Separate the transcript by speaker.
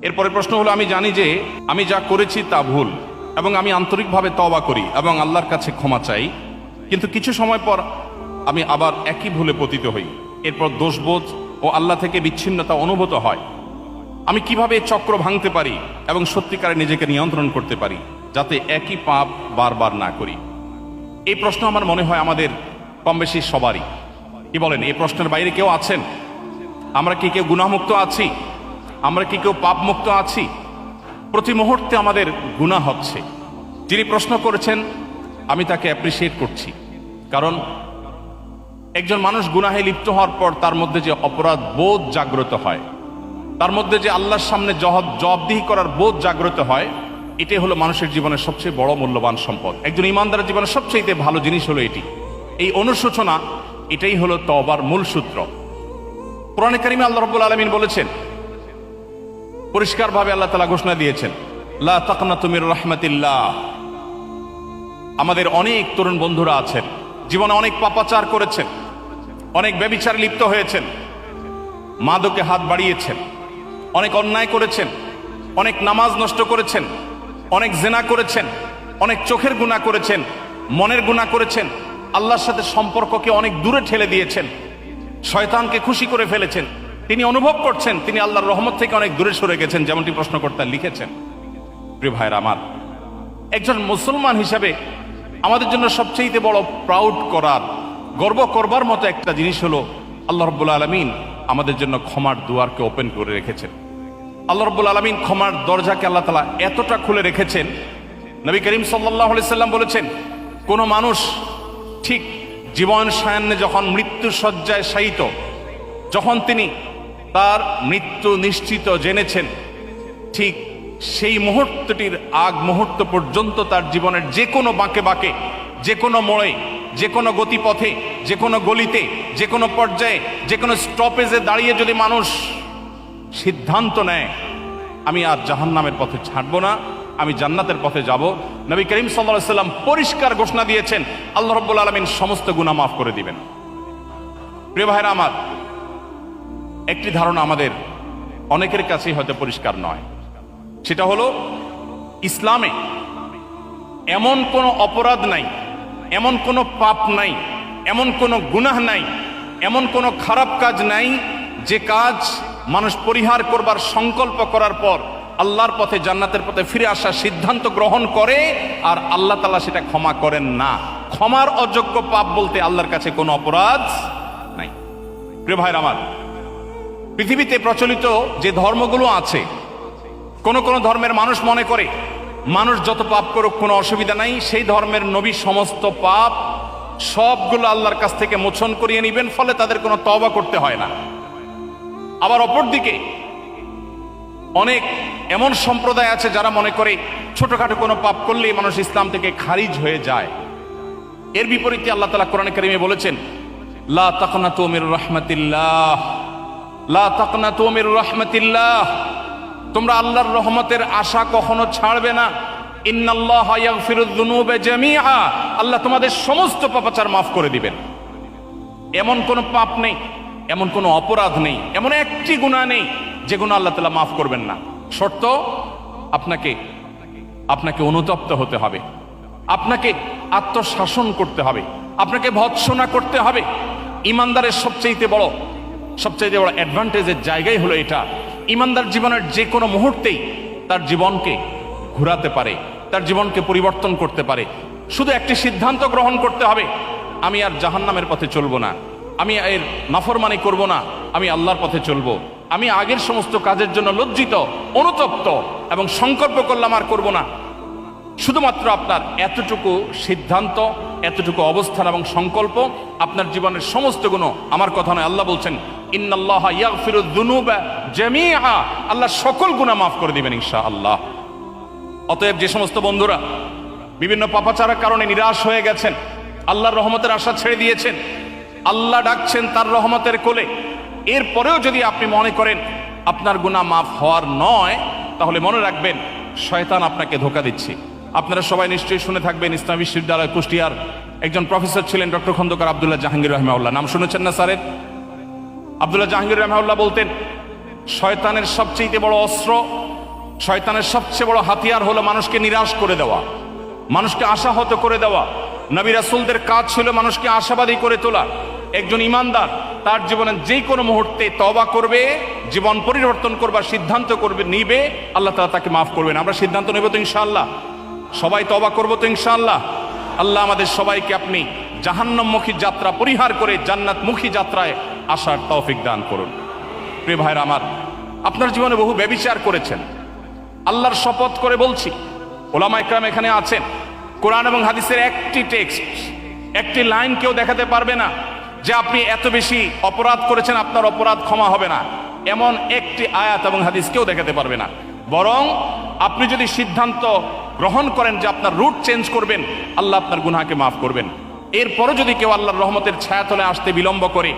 Speaker 1: এরপরে প্রশ্ন হলো, আমি জানি যে আমি যা করেছি তা ভুল এবং আমি আন্তরিকভাবে তওবা করি এবং আল্লাহর কাছে ক্ষমা চাই, কিন্তু কিছু সময় পর আমি আবার একই ভুলে পতিত হই। এরপর দোষবোধ ও আল্লাহ থেকে বিচ্ছিন্নতা অনুভূত হয়। আমি কিভাবে এই চক্র ভাঙতে পারি এবং সত্যিকারে নিজেকে নিয়ন্ত্রণ করতে পারি যাতে একই পাপ বারবার না করি? এই প্রশ্ন আমার মনে হয় আমাদের কম বেশি সবারই। কি বলেন, এই প্রশ্নের বাইরে কেউ আছেন? আমরা কি কেউ গুনাহমুক্ত আছি? আমরা কি কেউ পাপ মুক্ত আছি? প্রতি মুহূর্তে আমাদের গুনাহ হচ্ছে। যিনি প্রশ্ন করেছেন আমি তাকে অ্যাপ্রিসিয়েট করছি, কারণ একজন মানুষ গুনাহে লিপ্ত হওয়ার পর তার মধ্যে যে অপরাধ বোধ জাগ্রত হয়, তার মধ্যে যে আল্লাহর সামনে জবাবদিহি করার বোধ জাগ্রত হয়, এটাই হলো মানুষের জীবনের সবচেয়ে বড় মূল্যবান সম্পদ। একজন ইমানদারের জীবনের সবচেয়ে ভালো জিনিস হলো এটি। এই অনুশোচনা, এটাই হলো তওবার মূল সূত্র। কোরআনে কারিমে আল্লাহ রাব্বুল আলামিন বলেছেন, পরিষ্কারভাবে আল্লাহ তাআলা ঘোষণা দিয়েছেন, লা তাকনাতু মির রাহমাতিল্লাহ। আমাদের অনেক তরুণ বন্ধুরা আছেন, জীবনে অনেক পাপাচার করেছেন, অনেক ব্যভিচারে লিপ্ত হয়েছেন, মাদকে হাত বাড়িয়েছেন, অনেক অন্যায় করেছেন, অনেক নামাজ নষ্ট করেছেন, অনেক জেনা করেছেন, অনেক চোখের গুনাহ করেছেন, মনের গুনাহ করেছেন, আল্লাহর সাথে সম্পর্ককে অনেক দূরে ঠেলে দিয়েছেন, শয়তানকে খুশি করে ফেলেছেন। তিনি অনুভব করছেন তিনি আল্লাহর রহমত থেকে অনেক দূরে সরে গেছেন, যেমনটি প্রশ্নকর্তা লিখেছেন। প্রিয় ভাইরা আমার, একজন মুসলমান হিসাবে আমাদের জন্য সবচেয়ে বড় প্রাউড করার, গর্ব করবার মতো একটা জিনিস হলো আল্লাহ রাব্বুল আলামিন আমাদের জন্য ক্ষমার দুয়ারকে ওপেন করে রেখেছেন। আল্লাহ রাব্বুল আলামিন ক্ষমার দরজাকে আল্লাহ তাআলা এতটা খুলে রেখেছেন, নবী করিম সাল্লাল্লাহু আলাইহি সাল্লাম বলেছেন, কোন মানুষ ঠিক জীবন সায়ান্নে যখন মৃত্যু শয্যায় শায়িত, যখন তিনি তার মৃত্যু নিশ্চিত জেনেছেন, ঠিক সেই মুহূর্তটির আগ মুহূর্ত পর্যন্ত তার জীবনের যে কোনো বাঁকে বাঁকে, যে কোনো মোড়ে, যে কোনো গতিপথে, যে কোনো গলিতে, যে কোনো পর্যায়ে, যে কোনো স্টপেজে দাঁড়িয়ে যদি মানুষ সিদ্ধান্ত নেয় আমি আর জাহান্নামের পথে ছাড়বো না, আমি জান্নাতের পথে যাব, নবী করিম সাল্লাল্লাহু আলাইহি সাল্লাম পরিষ্কার ঘোষণা দিয়েছেন আল্লাহ রাব্বুল আলামিন সমস্ত গুনাহ মাফ করে দিবেন। প্রিয় ভাইরা আমার, একটি ধারণা আমাদের অনেকের কাছেই হয়তো পরিষ্কার নয়, সেটা হলো ইসলামে এমন কোনো অপরাধ নাই, এমন কোনো পাপ নাই, এমন কোনো গুনাহ নাই, এমন কোনো খারাপ কাজ নাই যে কাজ মানুষ পরিহার করবার সংকল্প করার পর আল্লাহর পথে, জান্নাতের পথে ফিরে আসার সিদ্ধান্ত গ্রহণ করে আর আল্লাহ তাআলা সেটা ক্ষমা করেন না। ক্ষমার অযোগ্য পাপ বলতে আল্লাহর কাছে কোনো অপরাধ নাই। প্রিয় ভাইরা আমার, পৃথিবীতে প্রচলিত যে ধর্মগুলো আছে, কোন কোন ধর্মের মানুষ মনে করে মানুষ যত পাপ করুক কোনো অসুবিধা নাই, সেই ধর্মের নবী সমস্ত পাপ সবগুলো আল্লাহর কাছ থেকে মোচন করিয়ে নেবেন, ফলে তাদের কোনো তওবা করতে হয় না। আবার অপরদিকে অনেক এমন সম্প্রদায় আছে যারা মনে করে ছোটখাটো কোনো পাপ করলেই মানুষ ইসলাম থেকে খারিজ হয়ে যায়। এর বিপরীতে আল্লাহ তাআলা কোরআনে কারিমে বলেছেন, লা তাকনাতু মির রাহমাতিল্লাহ, লা তাকনাতু মির রাহমাতিল্লাহ, তোমরা আল্লাহর রহমতের আশা কখনো ছাড়বে না। ইন্নাল্লাহা ইয়াগফিরুয যুনুবা জামিআ, আল্লাহ তোমাদের সমস্ত পাপাচার মাফ করে দিবেন। এমন কোনো পাপ নেই, এমন কোনো অপরাধ নেই, এমন একটি গুনাহ নেই যে গুনাহ আল্লাহ তাআলা মাফ করবেন না। শর্ত, আপনাকে অনুতপ্ত হতে হবে, আপনাকে আত্মশাসন করতে হবে, আপনাকে ভৎসনা করতে হবে। ইমানদারের সবচেয়ে বড় অ্যাডভান্টেজের জায়গাই হলো এটা, ইমানদার জীবনের যে কোনো মুহূর্তেই তার জীবনকে ঘোরাতে পারে, তার জীবনকে পরিবর্তন করতে পারে। শুধু একটি সিদ্ধান্ত গ্রহণ করতে হবে, আমি আর জাহান্নামের পথে চলবো না, আমি এর নাফরমানি করব না, আমি আল্লাহর পথে চলবো। আমি আগের সমস্ত কাজের জন্য লজ্জিত, অনুতপ্ত এবং সংকল্প করলাম আর করব না। শুধুমাত্র আপনার এতটুকু সিদ্ধান্ত, এতটুকু অবস্থান এবং সংকল্প আপনার জীবনের সমস্ত গুণ, আমার কথা নয়, আল্লাহ বলছেন ইন্নাল্লাহা ইয়াগফিরুয যুনুবা জামিআ, আল্লাহ সকল গুনাহ মাফ করে দিবেন ইনশাআল্লাহ। অতএব যে সমস্ত বন্ধুরা বিভিন্ন পাপাচারের কারণে নিরাশ হয়ে গেছেন, আল্লাহর রহমতের আশা ছেড়ে দিয়েছেন, আল্লাহ ডাকছেন তার রহমতের কোলে, এরপরেও যদি আপনি মনে করেন আপনার গুনাহ মাফ হওয়ার নয়, তাহলে মনে রাখবেন শয়তান আপনাকে ধোঁকা দিচ্ছে। আপনারা সবাই নিশ্চয়ই শুনে থাকবেন, ইসলামী বিশ্ববিদ্যালয় কুষ্টিয়ার একজন প্রফেসর ছিলেন ডক্টর খন্দকার আব্দুল্লাহ জাহাঙ্গীর রাহিমাহুল্লাহ, নাম শুনেছেন না স্যারের? আব্দুল্লাহ জাহাঙ্গীর রাহিমাহুল্লাহ বলতেন, শয়তানের সবচেয়ে বড় অস্ত্র শয়তানের সবচেয়ে বড় হাতিয়ার হলো মানুষকে নিরাশ করে দেওয়া, মানুষকে আশাহত করে দেওয়া। নবী রাসূলদের কাজ ছিল মানুষকে আশাবাদী করে তোলা। একজন ইমানদার তার জীবনের যে কোনো মুহূর্তে তওবা করবে, জীবন পরিবর্তন করবার সিদ্ধান্ত করবে, নিবে, আল্লাহ তাআলা তাকে মাফ করবেন। আমরা সিদ্ধান্ত নেব তো ইনশাআল্লাহ? সবাই তওবা করবো তো ইনশাআল্লাহ? আল্লাহ আমাদের সবাইকে আপনি জাহান্নামমুখী যাত্রা পরিহার করে জান্নাতমুখী যাত্রায় আসার তৌফিক দান করুন। প্রিয় ভাইরা আমার, আপনার জীবনে বহু ব্যভিচার করেছেন। আল্লাহর শপথ করে বলছি, ওলামা ইকরাম এখানে আছেন, কোরআন এবং হাদিসের একটি টেক্সট, একটি লাইন কেউ দেখাতে পারবে না যে আপনি এত বেশি অপরাধ করেছেন, আপনার অপরাধ ক্ষমা হবে না, এমন একটি আয়াত এবং হাদিস কেউ দেখাতে পারবে না। বরং আপনি যদি সিদ্ধান্ত গ্রহণ করেন যে আপনার রুট চেঞ্জ করবেন, আল্লাহ আপনার গুনাহকে মাফ করবেন। এরপরও যদি কেউ আল্লাহর রহমতের ছায়াতলে আসতে বিলম্ব করে,